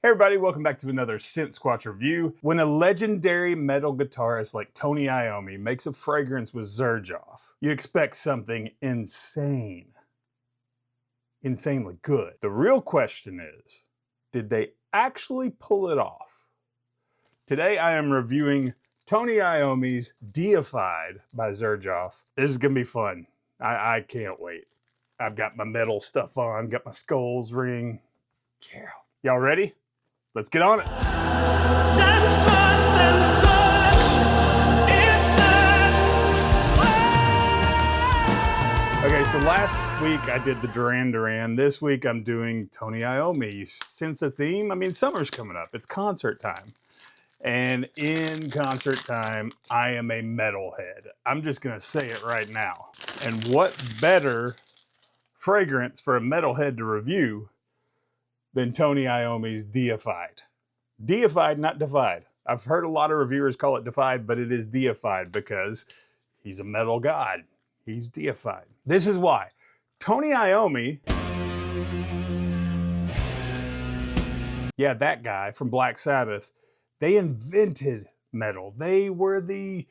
Hey everybody, welcome back to another Scent Squatch review. When a legendary metal guitarist like Tony Iommi makes a fragrance with Xerjoff, you expect something insane. Insanely good. The real question is, did they actually pull it off? Today I am reviewing Tony Iommi's Deified by Xerjoff. This is gonna be fun. I can't wait. I've got my metal stuff on, got my skulls ring. Yeah. Y'all ready? Let's get on it. Scent Squatch, it's okay, so last week I did the Duran Duran. This week I'm doing Tony Iommi. You sense a theme? I mean, summer's coming up. It's concert time. And in concert time, I am a metalhead. I'm just gonna say it right now. And what better fragrance for a metalhead to review than Tony Iommi's Deified. Deified, not defied. I've heard a lot of reviewers call it defied, but it is deified because he's a metal god. He's deified. This is why. Tony Iommi, yeah, that guy from Black Sabbath, they invented metal. They were the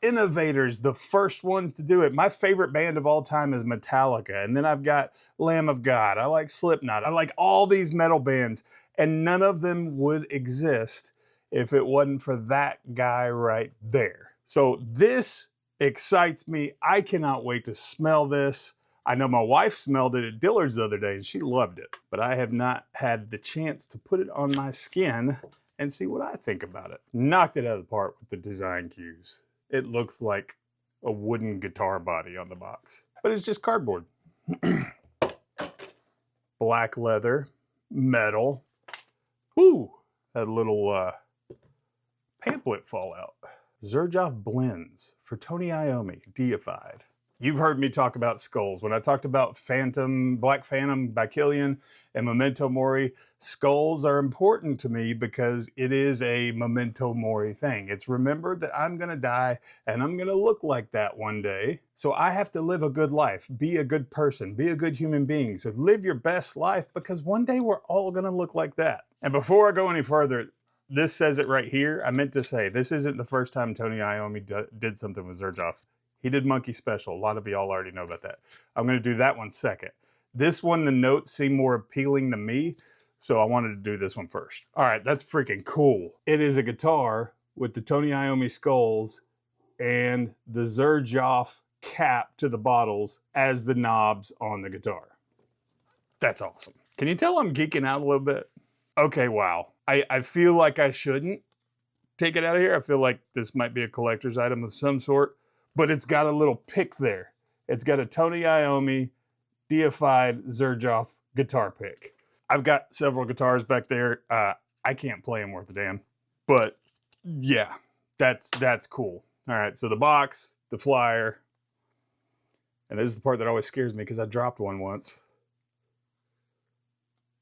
innovators, the first ones to do it. My favorite band of all time is Metallica. And then I've got Lamb of God. I like Slipknot. I like all these metal bands. And none of them would exist if it wasn't for that guy right there. So this excites me. I cannot wait to smell this. I know my wife smelled it at Dillard's the other day and she loved it. But I have not had the chance to put it on my skin and see what I think about it. Knocked it out of the park with the design cues. It looks like a wooden guitar body on the box, but it's just cardboard. Black leather, metal. Ooh, that little pamphlet fall out. Xerjoff blends for Tony Iommi, Deified. You've heard me talk about skulls. When I talked about Phantom, Black Phantom by Killian and Memento Mori, skulls are important to me because it is a Memento Mori thing. It's remember that I'm gonna die and I'm gonna look like that one day. So I have to live a good life, be a good person, be a good human being. So live your best life because one day we're all gonna look like that. And before I go any further, this says it right here. I meant to say, this isn't the first time Tony Iommi did something with Xerjoff. He did Monkey Special. A lot of y'all already know about that. I'm gonna do that one second. This one, the notes seem more appealing to me, so I wanted to do this one first. All right, that's freaking cool. It is a guitar with the Tony Iommi skulls and the Xerjoff cap to the bottles as the knobs on the guitar. That's awesome. Can you tell I'm geeking out a little bit? Okay, wow. I feel like I shouldn't take it out of here. I feel like this might be a collector's item of some sort. But it's got a little pick there. It's got a Tony Iommi Deified Xerjoff guitar pick. I've got several guitars back there. I can't play them worth a damn. But yeah, that's cool. All right, so the box, the flyer, and this is the part that always scares me because I dropped one once.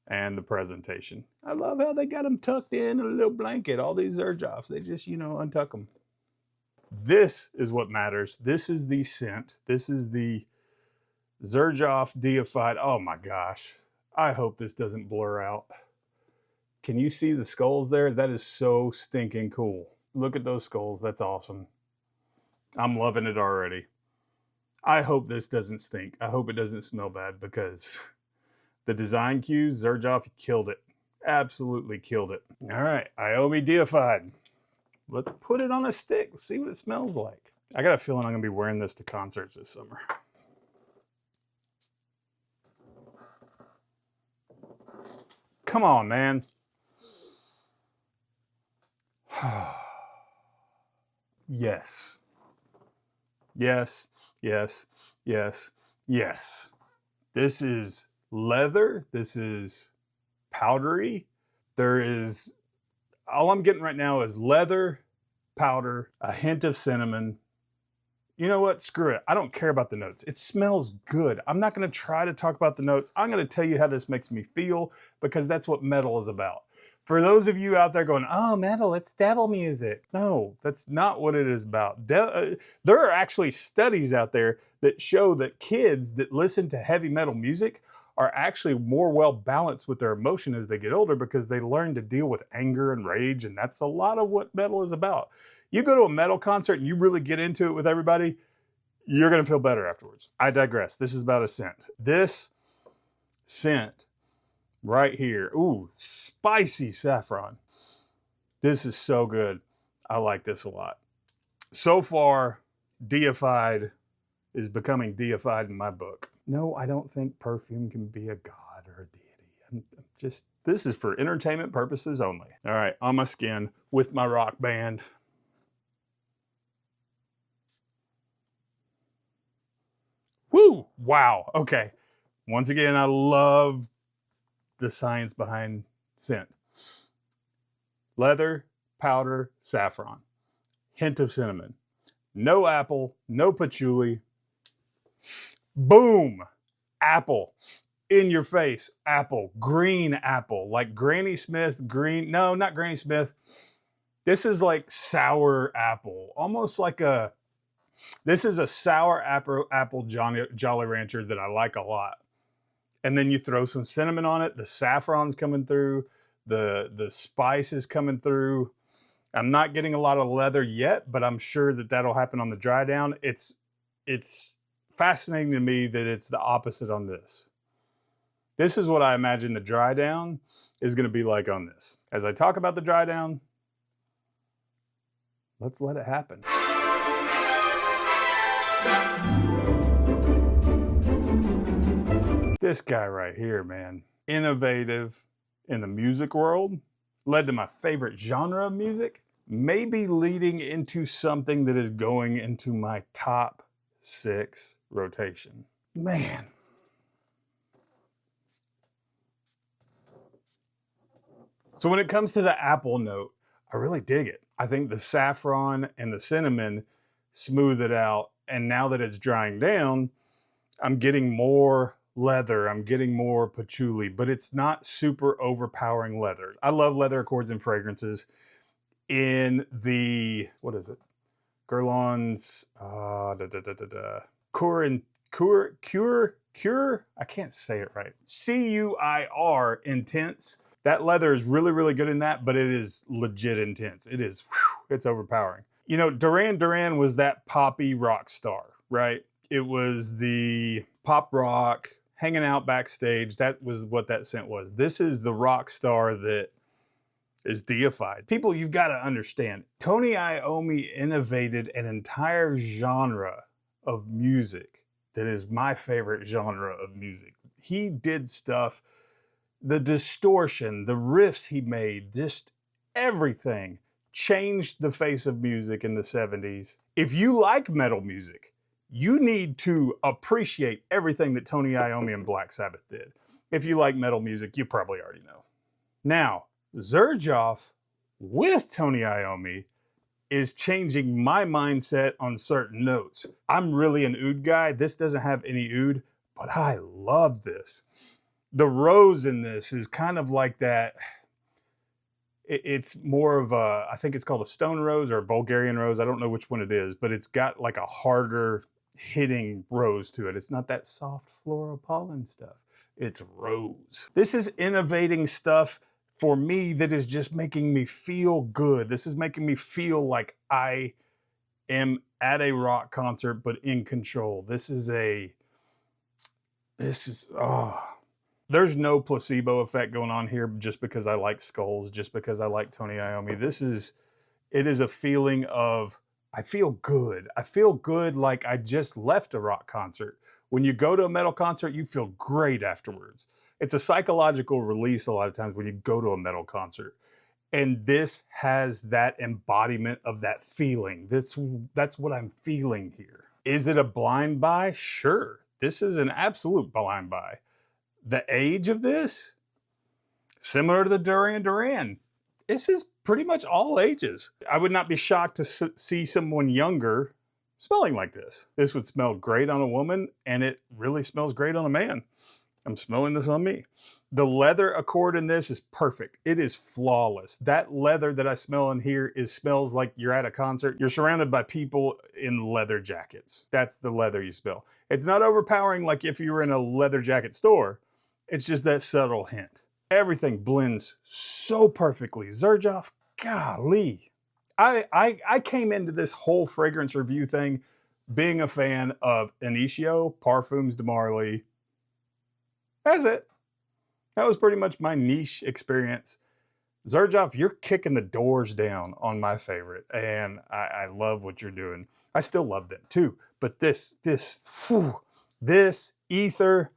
And the presentation. I love how they got them tucked in a little blanket. All these Xerjoffs, they just, you know, untuck them. This is what matters. This is the scent. This is the Xerjoff Deified. Oh my gosh. I hope this doesn't blur out. Can you see the skulls there? That is so stinking cool. Look at those skulls. That's awesome. I'm loving it already. I hope this doesn't stink. I hope it doesn't smell bad because the design cues, Xerjoff killed it. Absolutely killed it. All right, Iommi Deified. Let's put it on a stick, see what it smells like. I got a feeling I'm gonna be wearing this to concerts this summer. Come on, man. Yes. Yes, yes, yes, yes. This is leather. This is powdery. There is, all I'm getting right now is leather, powder, a hint of cinnamon. You know what? Screw it. I don't care about the notes. It smells good. I'm not going to try to talk about the notes. I'm going to tell you how this makes me feel because that's what metal is about. For those of you out there going, oh, metal, it's devil music. No, that's not what it is about. There are actually studies out there that show that kids that listen to heavy metal music are actually more well balanced with their emotion as they get older because they learn to deal with anger and rage, and that's a lot of what metal is about. You go to a metal concert and you really get into it with everybody, you're gonna feel better afterwards. I digress. This is about a scent. This scent right here, ooh, spicy saffron. This is so good. I like this a lot. So far, Deified is becoming deified in my book. No, I don't think perfume can be a god or a deity. This is for entertainment purposes only. All right, on my skin with my rock band. Woo, wow, okay. Once again, I love the science behind scent. Leather, powder, saffron. Hint of cinnamon. No apple, no patchouli. Boom! Apple. In your face. Apple. Green apple. Like Granny Smith green. No, not Granny Smith. This is like sour apple. Almost like a... This is a sour apple Jolly Rancher that I like a lot. And then you throw some cinnamon on it. The saffron's coming through. The spice is coming through. I'm not getting a lot of leather yet, but I'm sure that that'll happen on the dry down. It's fascinating to me that it's the opposite on this. This is what I imagine the dry down is going to be like on this. As I talk about the dry down, let's let it happen. This guy right here, man, innovative in the music world, led to my favorite genre of music, maybe leading into something that is going into my top 6 rotation. Man. So when it comes to the apple note, I really dig it. I think the saffron and the cinnamon smooth it out. And now that it's drying down, I'm getting more leather, I'm getting more patchouli, but it's not super overpowering leather. I love leather accords and fragrances. In the, what is it? Guerlain's, Cure, I can't say it right. C-U-I-R, Intense. That leather is really, really good in that, but it is legit intense. It is, whew, it's overpowering. You know, Duran Duran was that poppy rock star, right? It was the pop rock, hanging out backstage. That was what that scent was. This is the rock star that is deified. People, you've got to understand, Tony Iommi innovated an entire genre of music that is my favorite genre of music. He did stuff, the distortion, the riffs he made, just everything changed the face of music in the 70s. If you like metal music, you need to appreciate everything that Tony Iommi and Black Sabbath did. If you like metal music, you probably already know. Now, Xerjoff with Tony Iommi is changing my mindset on certain notes. I'm really an oud guy. This doesn't have any oud, but I love this. The rose in this is kind of like that. It's more of a, I think it's called a stone rose or a Bulgarian rose. I don't know which one it is, but it's got like a harder hitting rose to it. It's not that soft floral pollen stuff. It's rose. This is innovating stuff for me that is just making me feel good. This is making me feel like I am at a rock concert, but in control. There's no placebo effect going on here just because I like skulls, just because I like Tony Iommi. It is a feeling of, I feel good. I feel good like I just left a rock concert. When you go to a metal concert, you feel great afterwards. It's a psychological release a lot of times when you go to a metal concert. And this has that embodiment of that feeling. That's what I'm feeling here. Is it a blind buy? Sure. This is an absolute blind buy. The age of this, similar to the Duran Duran, this is pretty much all ages. I would not be shocked to see someone younger smelling like this. This would smell great on a woman, and it really smells great on a man. I'm smelling this on me. The leather accord in this is perfect. It is flawless. That leather that I smell in here smells like you're at a concert. You're surrounded by people in leather jackets. That's the leather you smell. It's not overpowering like if you were in a leather jacket store, It's just that subtle hint. Everything blends so perfectly. Xerjoff, golly. I came into this whole fragrance review thing being a fan of Initio, Parfums de Marly. That's it. That was pretty much my niche experience. Xerjoff, you're kicking the doors down on my favorite, and I love what you're doing. I still love them too, but this ether,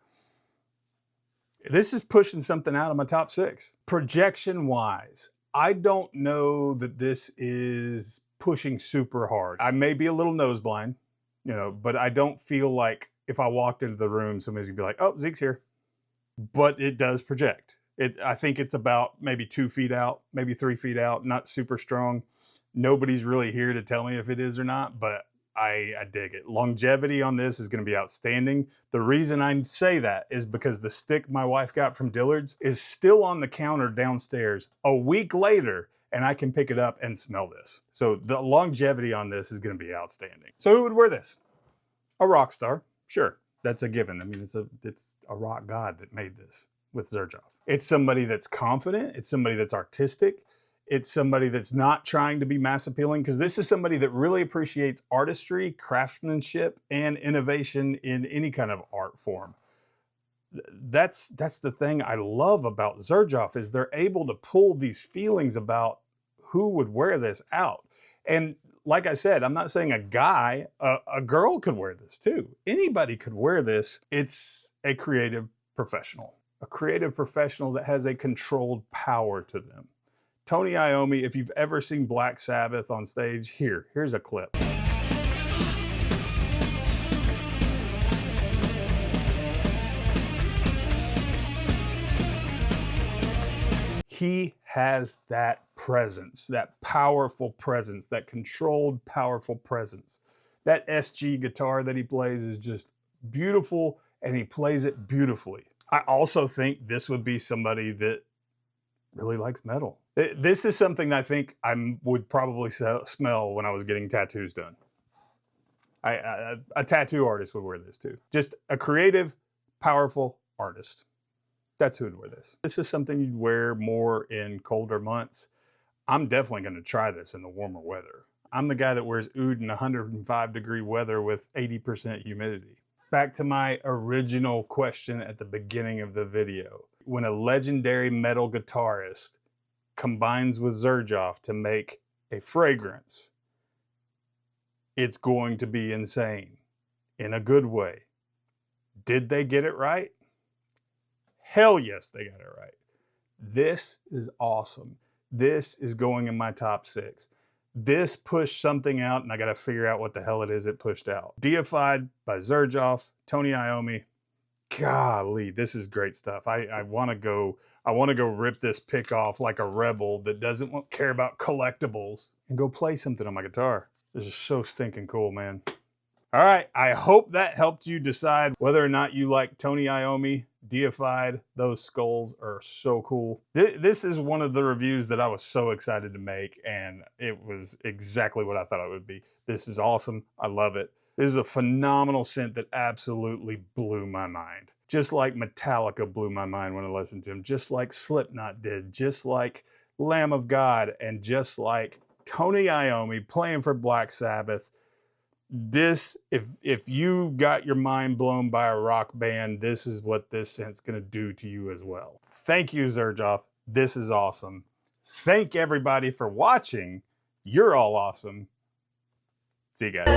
this is pushing something out of my top 6. Projection wise, I don't know that this is pushing super hard. I may be a little nose blind, you know, but I don't feel like if I walked into the room, somebody's gonna be like, oh, Zeke's here. But it does project. I think it's about maybe 2 feet out, maybe 3 feet out, not super strong. Nobody's really here to tell me if it is or not, but I dig it. Longevity on this is going to be outstanding. The reason I say that is because the stick my wife got from Dillard's is still on the counter downstairs a week later, and I can pick it up and smell this. So the longevity on this is going to be outstanding. So who would wear this? A rock star, sure. That's a given. I mean, it's a rock god that made this with Xerjoff. It's somebody that's confident. It's somebody that's artistic. It's somebody that's not trying to be mass appealing, because this is somebody that really appreciates artistry, craftsmanship, and innovation in any kind of art form. That's the thing I love about Xerjoff, is they're able to pull these feelings about who would wear this out. And like I said, I'm not saying a guy, a girl could wear this too. Anybody could wear this. It's a creative professional that has a controlled power to them. Tony Iommi, if you've ever seen Black Sabbath on stage, here's a clip. He has that presence, that powerful presence, that controlled, powerful presence. That SG guitar that he plays is just beautiful, and he plays it beautifully. I also think this would be somebody that really likes metal. This is something I think I would probably smell when I was getting tattoos done. A tattoo artist would wear this too. Just a creative, powerful artist. That's who would wear this. This is something you'd wear more in colder months. I'm definitely going to try this in the warmer weather. I'm the guy that wears oud in 105-degree weather with 80% humidity. Back to my original question at the beginning of the video. When a legendary metal guitarist combines with Xerjoff to make a fragrance, it's going to be insane in a good way. Did they get it right? Hell yes, they got it right. This is awesome. This is going in my top 6. This pushed something out, and I got to figure out what the hell it is it pushed out. Deified by Xerjoff, Tony Iommi. Golly, this is great stuff. I want to go rip this pick off like a rebel that doesn't care about collectibles and go play something on my guitar. This is so stinking cool, man. All right, I hope that helped you decide whether or not you like Tony Iommi, Deified. Those skulls are so cool. This is one of the reviews that I was so excited to make, and it was exactly what I thought it would be. This is awesome. I love it. This is a phenomenal scent that absolutely blew my mind. Just like Metallica blew my mind when I listened to him, just like Slipknot did, just like Lamb of God, and just like Tony Iommi playing for Black Sabbath. This, if you got your mind blown by a rock band, this is what this scent's gonna do to you as well. Thank you, Xerjoff. This is awesome. Thank everybody for watching. You're all awesome. See you guys.